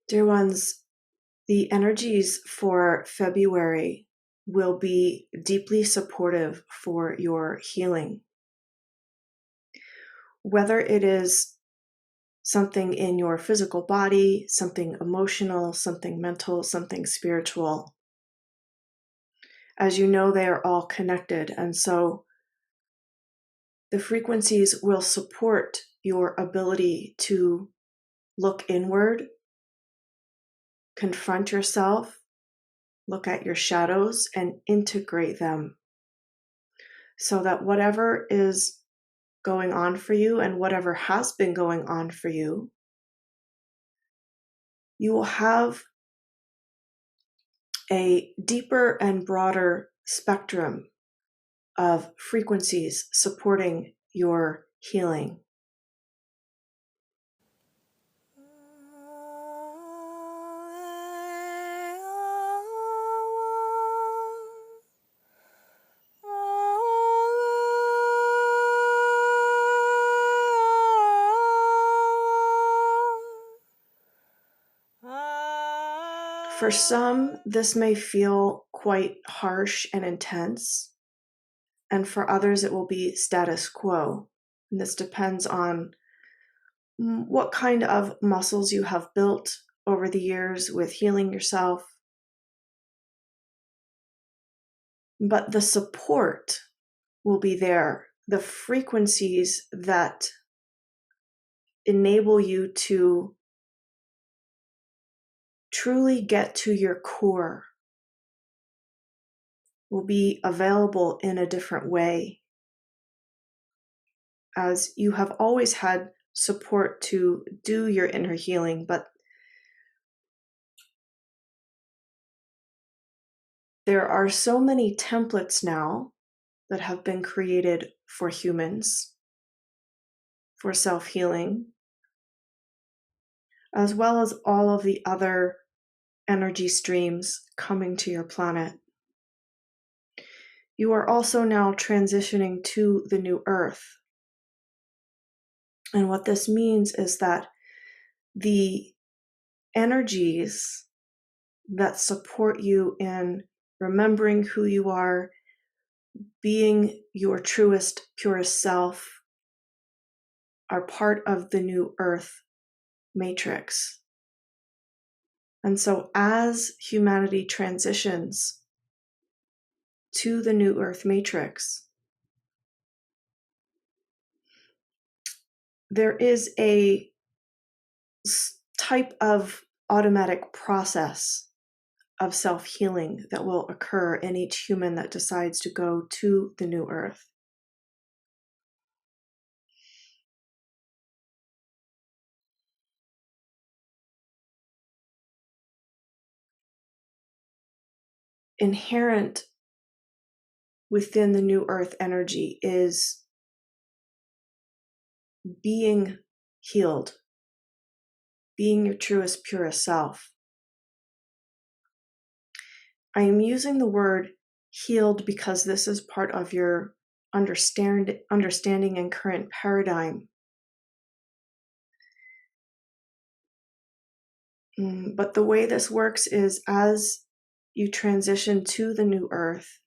Dear ones, the energies for February will be deeply supportive for your healing. Whether it is something in your physical body, something emotional, something mental, something spiritual. As you know, they are all connected. And so the frequencies will support your ability to look inward, confront yourself, look at your shadows, and integrate them so that whatever is going on for you and whatever has been going on for you, you will have a deeper and broader spectrum of frequencies supporting your healing. For some, this may feel quite harsh and intense, and for others, it will be status quo. And this depends on what kind of muscles you have built over the years with healing yourself. But the support will be there, the frequencies that enable you to truly get to your core will be available in a different way, as you have always had support to do your inner healing, but there are so many templates now that have been created for humans for self-healing, as well as all of the other energy streams coming to your planet. You are also now transitioning to the new earth. And what this means is that the energies that support you in remembering who you are, being your truest, purest self, are part of the new earth matrix. And so as humanity transitions to the new earth matrix, there is a type of automatic process of self-healing that will occur in each human that decides to go to the new earth. Inherent within the new earth energy is being healed, being your truest, purest self. I am using the word healed because this is part of your understanding and current paradigm. But the way this works is as you transition to the new earth,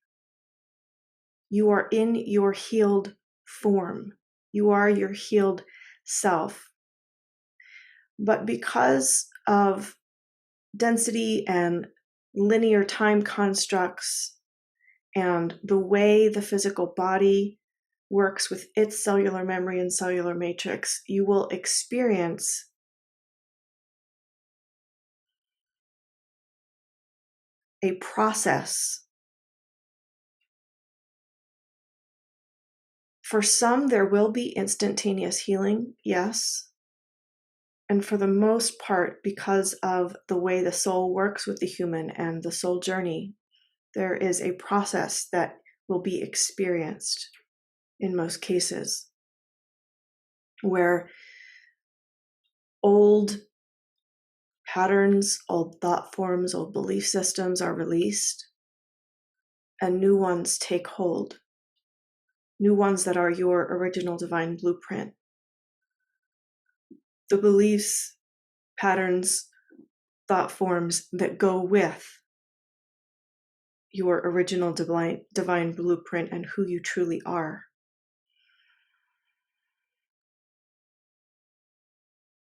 you are in your healed form. You are your healed self. But because of density and linear time constructs and the way the physical body works with its cellular memory and cellular matrix, you will experience a process. For some, there will be instantaneous healing, yes. And for the most part, because of the way the soul works with the human and the soul journey, there is a process that will be experienced in most cases, where old patterns, old thought forms, old belief systems are released, and new ones take hold. New ones that are your original divine blueprint. The beliefs, patterns, thought forms that go with your original divine blueprint and who you truly are.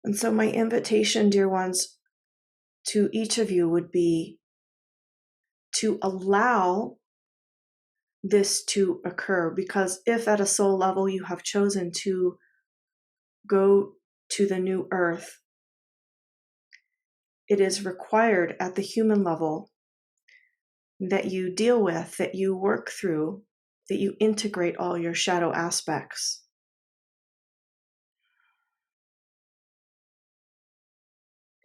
And so my invitation, dear ones, to each of you would be to allow this to occur, because if at a soul level you have chosen to go to the new earth, it is required at the human level that you deal with, that you work through, that you integrate all your shadow aspects.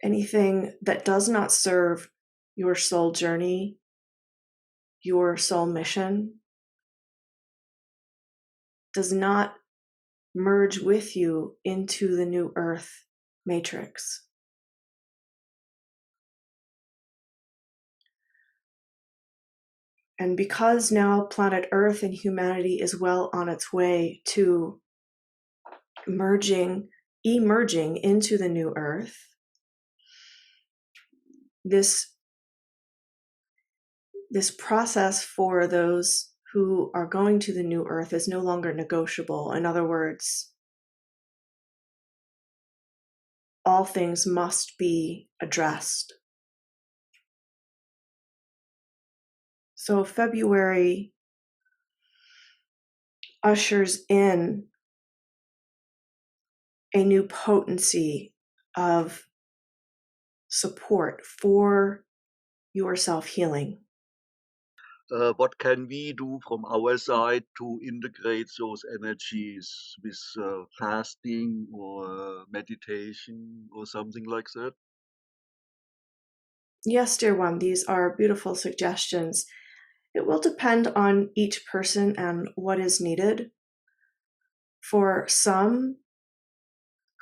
Anything that does not serve your soul journey, your soul mission, does not merge with you into the new earth matrix. And because now planet Earth and humanity is well on its way to emerging into the new earth, this process for those who are going to the new earth is no longer negotiable. In other words, all things must be addressed. So February ushers in a new potency of support for your self-healing. What can we do from our side to integrate those energies with fasting or meditation or something like that? Yes, dear one, these are beautiful suggestions. It will depend on each person and what is needed. For some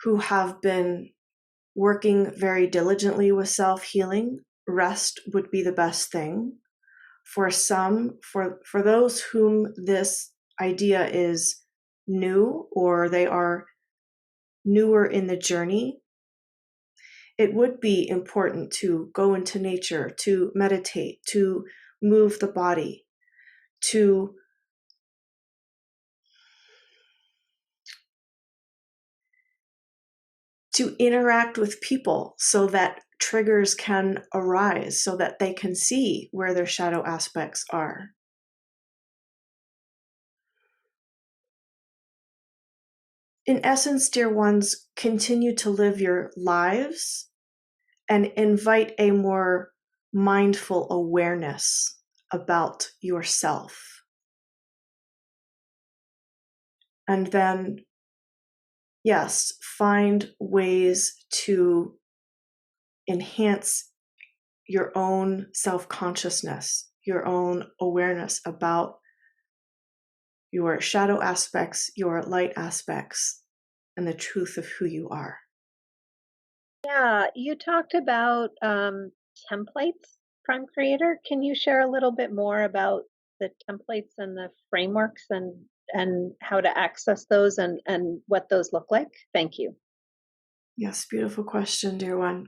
who have been working very diligently with self-healing, rest would be the best thing. For some, for those whom this idea is new or they are newer in the journey, it would be important to go into nature, to meditate, to move the body, to interact with people so that triggers can arise, so that they can see where their shadow aspects are. In essence, dear ones, continue to live your lives and invite a more mindful awareness about yourself. And then, yes, find ways to enhance your own self-consciousness, your own awareness about your shadow aspects, your light aspects, and the truth of who you are. Yeah, you talked about templates, Prime Creator. Can you share a little bit more about the templates and the frameworks and how to access those and what those look like? Thank you. Yes, beautiful question, dear one.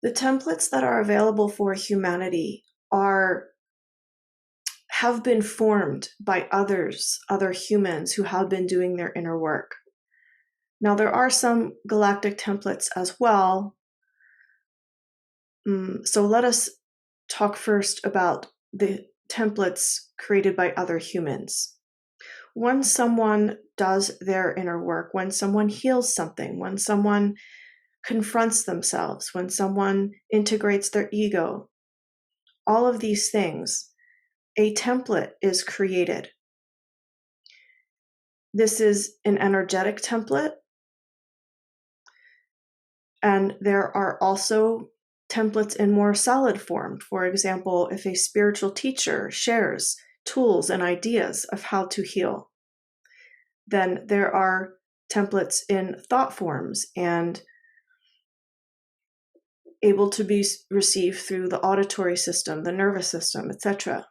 The templates that are available for humanity have been formed by other humans who have been doing their inner work. Now, there are some galactic templates as well. So let us talk first about the templates created by other humans. When someone does their inner work, when someone heals something, when someone confronts themselves, when someone integrates their ego, all of these things, a template is created. This is an energetic template, and there are also templates in more solid form. For example, if a spiritual teacher shares tools and ideas of how to heal, then there are templates in thought forms and able to be received through the auditory system, the nervous system, etc.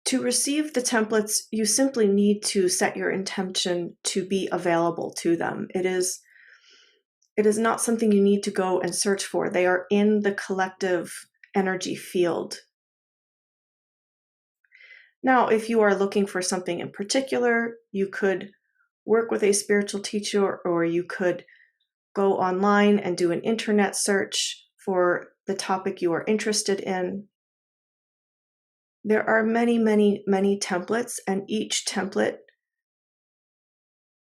To receive the templates, you simply need to set your intention to be available to them. It is not something you need to go and search for. They are in the collective energy field. Now, if you are looking for something in particular, you could work with a spiritual teacher, or you could go online and do an internet search for the topic you are interested in. There are many, many, many templates, and each template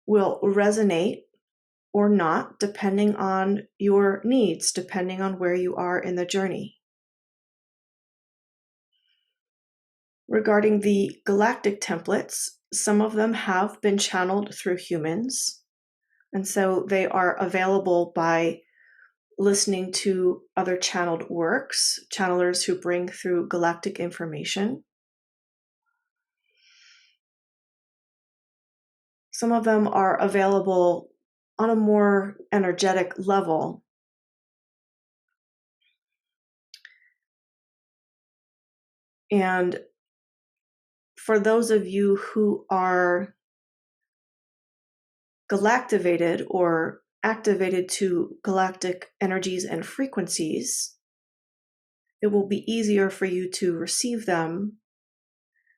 will resonate or not, depending on your needs, depending on where you are in the journey. Regarding the galactic templates, some of them have been channeled through humans, and so they are available by listening to other channeled works, channelers who bring through galactic information. Some of them are available on a more energetic level. And for those of you who are galactivated or activated to galactic energies and frequencies, it will be easier for you to receive them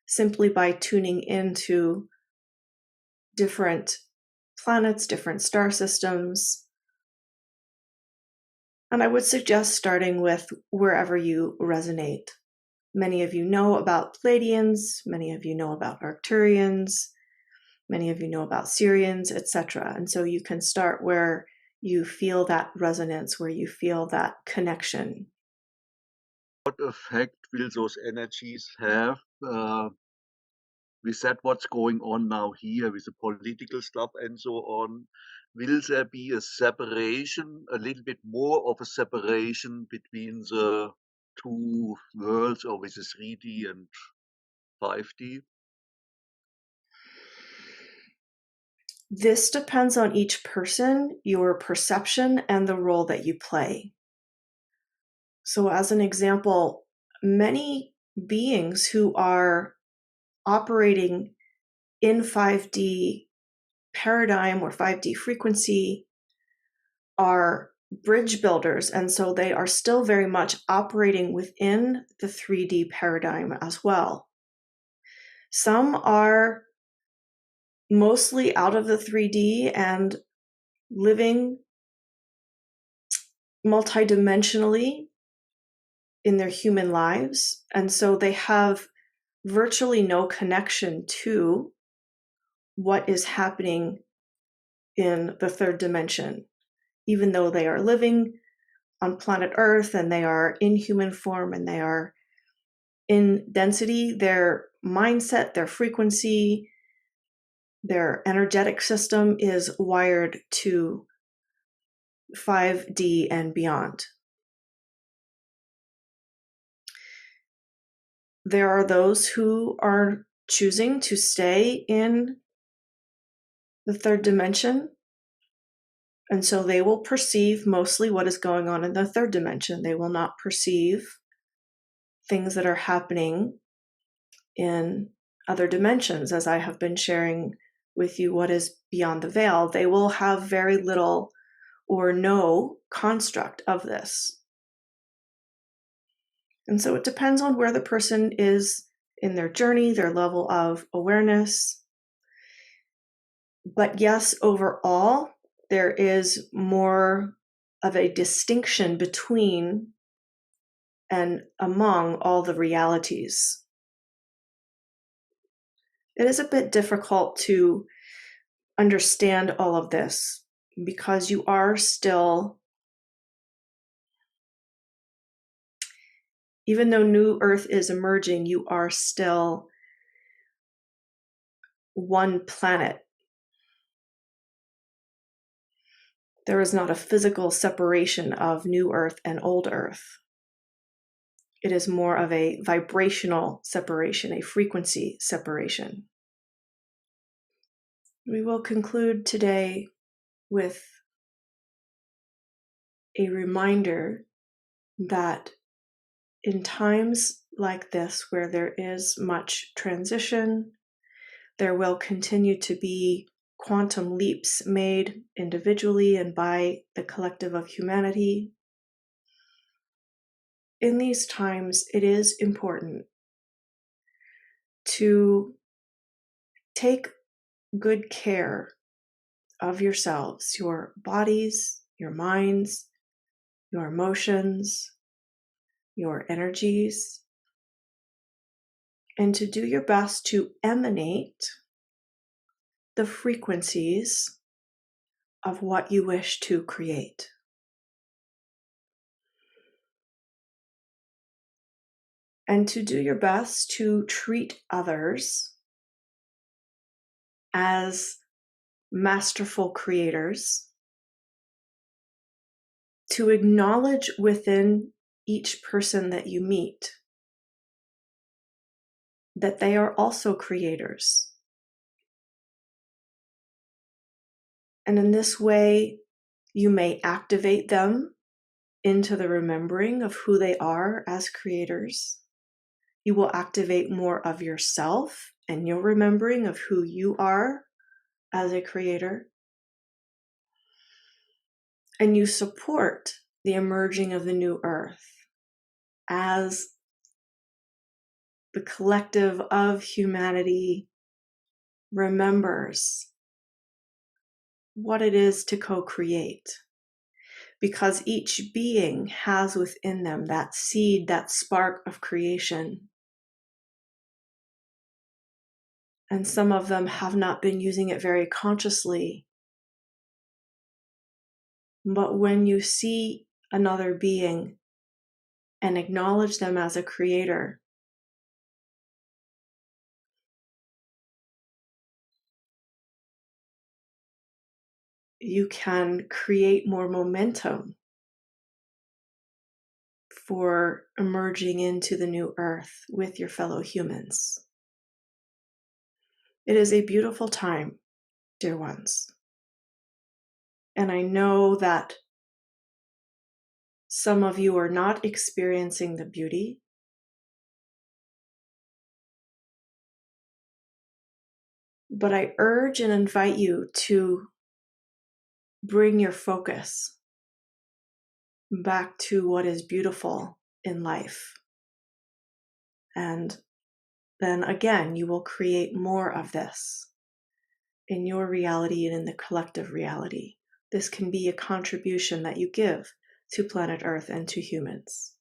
simply by tuning into different planets, different star systems. And I would suggest starting with wherever you resonate. Many of you know about Pleiadians, many of you know about Arcturians, many of you know about Syrians, etc. And so you can start where you feel that resonance, where you feel that connection. What effect will those energies have with that what's going on now here with the political stuff and so on? Will there be a separation, a little bit more of a separation between the two worlds, or with the 3D and 5D? This depends on each person, your perception, and the role that you play. So as an example, many beings who are operating in 5D paradigm or 5D frequency are bridge builders, and so they are still very much operating within the 3D paradigm as well. Some are mostly out of the 3D and living multidimensionally in their human lives, and so they have virtually no connection to what is happening in the third dimension. Even though they are living on planet Earth and they are in human form and they are in density, their mindset, their frequency, their energetic system is wired to 5D and beyond. There are those who are choosing to stay in the third dimension, and so they will perceive mostly what is going on in the third dimension. They will not perceive things that are happening in other dimensions, as I have been sharing with you what is beyond the veil. They will have very little or no construct of this. And so it depends on where the person is in their journey, their level of awareness. But yes, overall, there is more of a distinction between and among all the realities. It is a bit difficult to understand all of this because you are still, even though New Earth is emerging, you are still one planet. There is not a physical separation of New Earth and Old Earth. It is more of a vibrational separation, a frequency separation. We will conclude today with a reminder that in times like this where there is much transition. There will continue to be quantum leaps made individually and by the collective of humanity. In these times, it is important to take good care of yourselves, your bodies, your minds, your emotions, your energies, and to do your best to emanate the frequencies of what you wish to create. And to do your best to treat others as masterful creators, to acknowledge within each person that you meet that they are also creators. And in this way, you may activate them into the remembering of who they are as creators. You will activate more of yourself and your remembering of who you are as a creator. And you support the emerging of the new earth as the collective of humanity remembers what it is to co-create. Because each being has within them that seed, that spark of creation. And some of them have not been using it very consciously. But when you see another being and acknowledge them as a creator, you can create more momentum for emerging into the new earth with your fellow humans. It is a beautiful time, dear ones. And I know that some of you are not experiencing the beauty. But I urge and invite you to bring your focus back to what is beautiful in life. And then again, you will create more of this in your reality and in the collective reality. This can be a contribution that you give to planet Earth and to humans.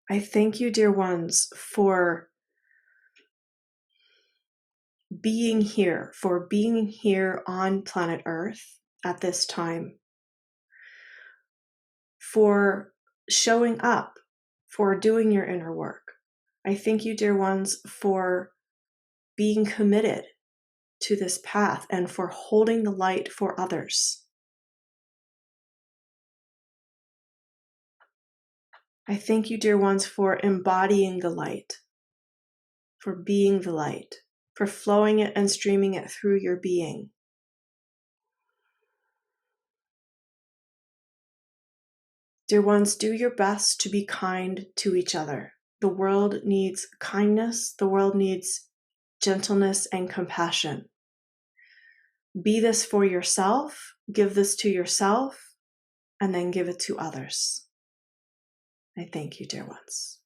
I thank you, dear ones, for being here on planet Earth at this time, for showing up, for doing your inner work. I thank you, dear ones, for being committed to this path and for holding the light for others. I thank you, dear ones, for embodying the light, for being the light, for flowing it and streaming it through your being. Dear ones, do your best to be kind to each other. The world needs kindness. The world needs gentleness and compassion. Be this for yourself, give this to yourself, and then give it to others. I thank you, dear ones.